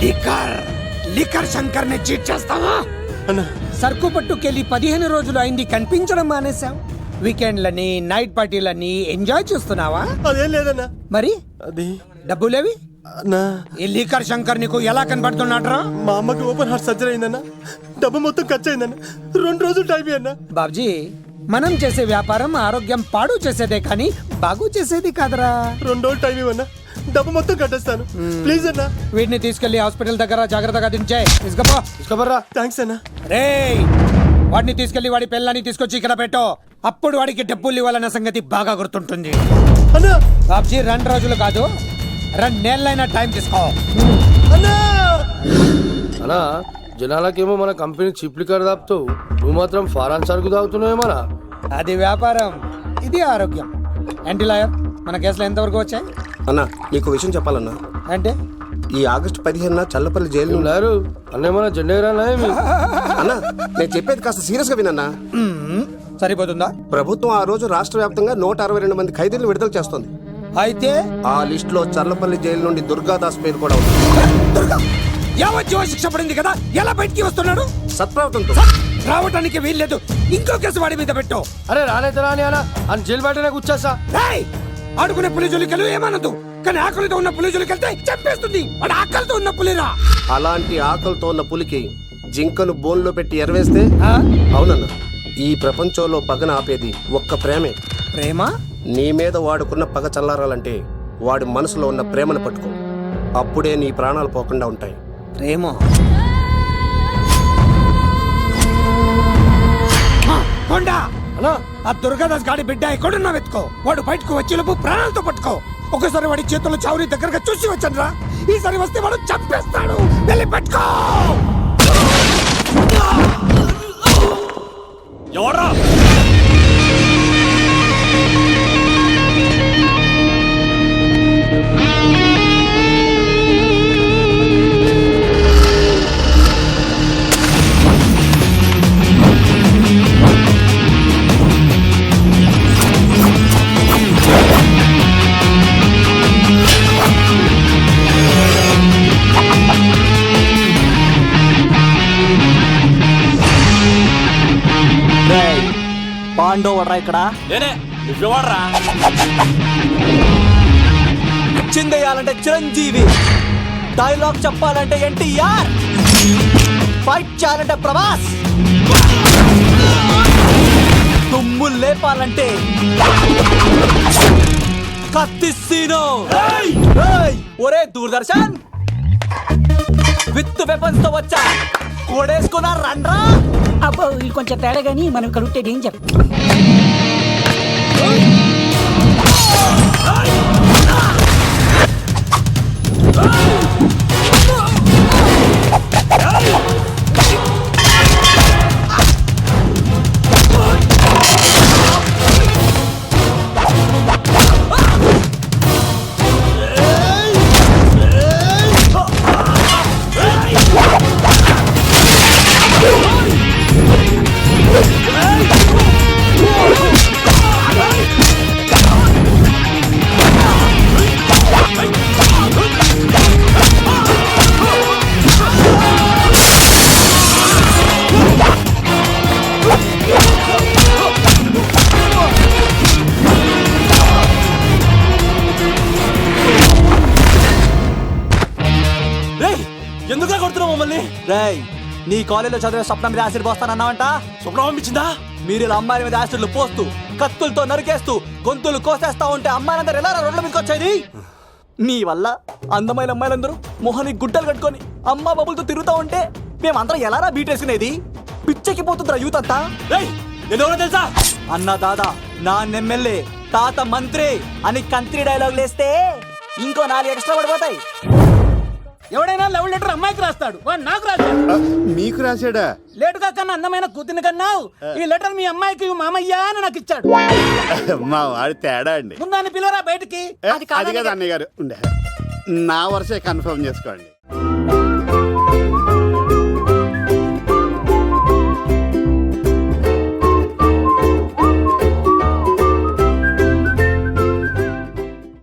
Liquor Shankar ని cheat చేస్తావా? అన్నా సరుకు పట్టుకెళ్ళి 15 రోజులు అయింది, కనిపించడం మానేశాం. వీకెండ్లని నైట్ పార్టీలని ఎంజాయ్ చేస్తున్నావా? అదేం లేదన్నా. మరి అది డబ్బులేవి? అన్నా ఈ లిక్కర్ శంకర్ నీకు ఎలా కనబడుతున్నాడ్రా? మా అమ్మకి ఓపెన్ హార్ట్ సర్జరీ అయిందన్నా. డబ్బు మొత్తం ఖర్చు అయిందన్నా. 2 రోజులు టైం అన్నా. బాబ్జీ, మనం చేసే వ్యాపారం ఆరోగ్యం పాడు చేసేదే కానీ బాగు చేసేది కాదరా. 2 రోజులు టైం ఇవ్వన్నా, డబ్బు మొత్తం కట్టేస్తాను. ప్లీజ్ అన్నా. వీడిని తీసుకెళ్లి హాస్పిటల్ దగ్గర జాగ్రత్తగా దించే. తీసుకోబర్రా. థ్యాంక్స్ అన్నా. రేయ్, వాడిని తీసుకెళ్లి వాడి పిల్లని తీసుకొచ్చి ఇక్కడ పెట్టు. అప్పుడు వాడికి డబ్బులు ఇవ్వాలన్న సంగతి బాగా గుర్తుంటుంది. అన్నా బాబ్జీ, 2 రోజులు కాదు, 2 నెలలైనా టైం తీసుకో. అన్నా అన్నా జనాలకేమో మన కంపెనీ చీప్ లిక్కర్ తాపుతావు, నువ్వు మాత్రం ఫారెన్ సరుకు తాగుతున్నావేమన్నా? అది వ్యాపారం, ఇది ఆరోగ్యం. ఏంటి లాయర్, మన కేసులో ఎంతవరకు వచ్చాయి? అన్నా నీకు విషయం చెప్పాలన్నా. అంటే ఈ ఆగస్టు 15న చల్లపల్లి జైలు లేరు అన్నేమన్నా జెండేరానా ఏమి? అన్నా నేను చెప్పేది కాస్త సీరియస్ గా వినన్నా. సరిపోతుందా? ప్రభుత్వం ఆ రోజు రాష్ట్ర వ్యాప్తంగా 162 మంది ఖైదీలను విడుదల చేస్తోంది. అయితే ఆ లిస్ట్ లో చల్లపల్లి జైలు నుండి దుర్గాదాస్ పేరు కూడా ఉంది. యావజ్జీవ శిక్ష పడింది కదా, ఎలా బయటికి వస్తున్నాడు? సత్ప్రవర్తనతో రావటానికి వీల్లేదు. ఇంకో కేసు వాడి మీద పెట్టు. అరే రాలేదరా అని అన్న అని జైలు బయటనే కూర్చోసా. రేయ్, ఆడుకునే పులిజులికలు ఏమనదు, కానీ ఆకలితో ఉన్న పులిజులికెళ్తే చంపేస్తుంది. వాడు ఆకలితో ఉన్న పులిరా. అలాంటి ఆకలితో ఉన్న పులికి జింకను బోన్లో పెట్టి ఎరవేస్తే ఆ? అవునన్నా, ఈ ప్రపంచంలో పగన ఆపేది ఒక్క ప్రేమే. ప్రేమ? నీ మీద వాడుకున్న పగ చల్లారాలంటే వాడి మనసులో ఉన్న ప్రేమను పట్టుకో. అప్పుడే నీ ప్రాణాలు పోకుండా ఉంటాయి. ప్రేమ? కొండా, అన్నా ఆ దుర్గాదాస్ గాడి బిడ్డ ఎక్కడున్నా వెతుకో. వాడు బయటకు వచ్చేలోపు ప్రాణాలతో పట్టుకో. ఒకసారి వాడి చేతుల్లో చావుని దగ్గరగా చూసి వచ్చానురా. ఈసారి వస్తే వాడు చంపేస్తాడు. వెళ్ళి పట్టుకో. ఎవరా? పాండవరా ఇక్కడ నేనే. నువ్వెవడ్రా? చిందేయాలంటే చిరంజీవి, డైలాగ్ చెప్పాలంటే ఎన్టీఆర్, ఫైట్ చేయాలంటే ప్రభాస్, తుమ్ము లేపాలంటే కత్తిసీను. ఒరే దూరదర్శన్, విత్ వెపన్స్ తో వచ్చా, కోడేసుకున్నా రండ్రా. అబ్బో, ఇది కొంచెం తేడా గానీ మనం ఇక్కడ ఉంటే ఏం చెప్పు. ఎందుకు కొడుతున్నావు మమ్మల్ని? రేయ్, నీ కాలేజీలో చదివే స్వప్నం మీద యాసిడ్ పోస్తానన్నావంట. స్వప్నం పంపించిందా? మీరు ఇలా అమ్మాయిల మీద యాసిడ్లు పోస్తూ కత్తులతో నరికేస్తూ గొంతులు కోసేస్తా ఉంటే అమ్మాయిలందరూ ఎలా రోడ్ల మీదకి వచ్చేది? మీ వల్ల అందమైన అమ్మాయిలందరూ మొహానికి గుడ్డలు కట్టుకొని అమ్మా బాబులతో తిరుగుతా ఉంటే మేమందరం ఎలారా బీటేసుకునేది? పిచ్చెక్కి పోతుందిరా యూత్ అంతా. ఎవరో తెలుసా? అన్న దాదా, నా ఎమ్మెల్యే, తాత మంత్రి అని కంత్రి డైలాగ్ లేస్తే ఇంకో 4 ఎక్స్ట్రా పడిపోతాయి. ఎవడైనా లవ్ లెటర్ అమ్మాయికి రాస్తాడు, వాడు నాకు రాస్తాడు. మీకు రాశాడా? లేటుగా కన్నా అందమైన కూతుని కన్నావు. ఈ లెటర్ మీ అమ్మాయికి మామయ్య అని నాకు ఇచ్చాడు. మా వాడి తేడా అండి. ముందాన్ని పిలవరా బయటికి. అది కాదు అన్నయ్య గారు, నా వరుసే కన్ఫర్మ్ చేసుకోండి.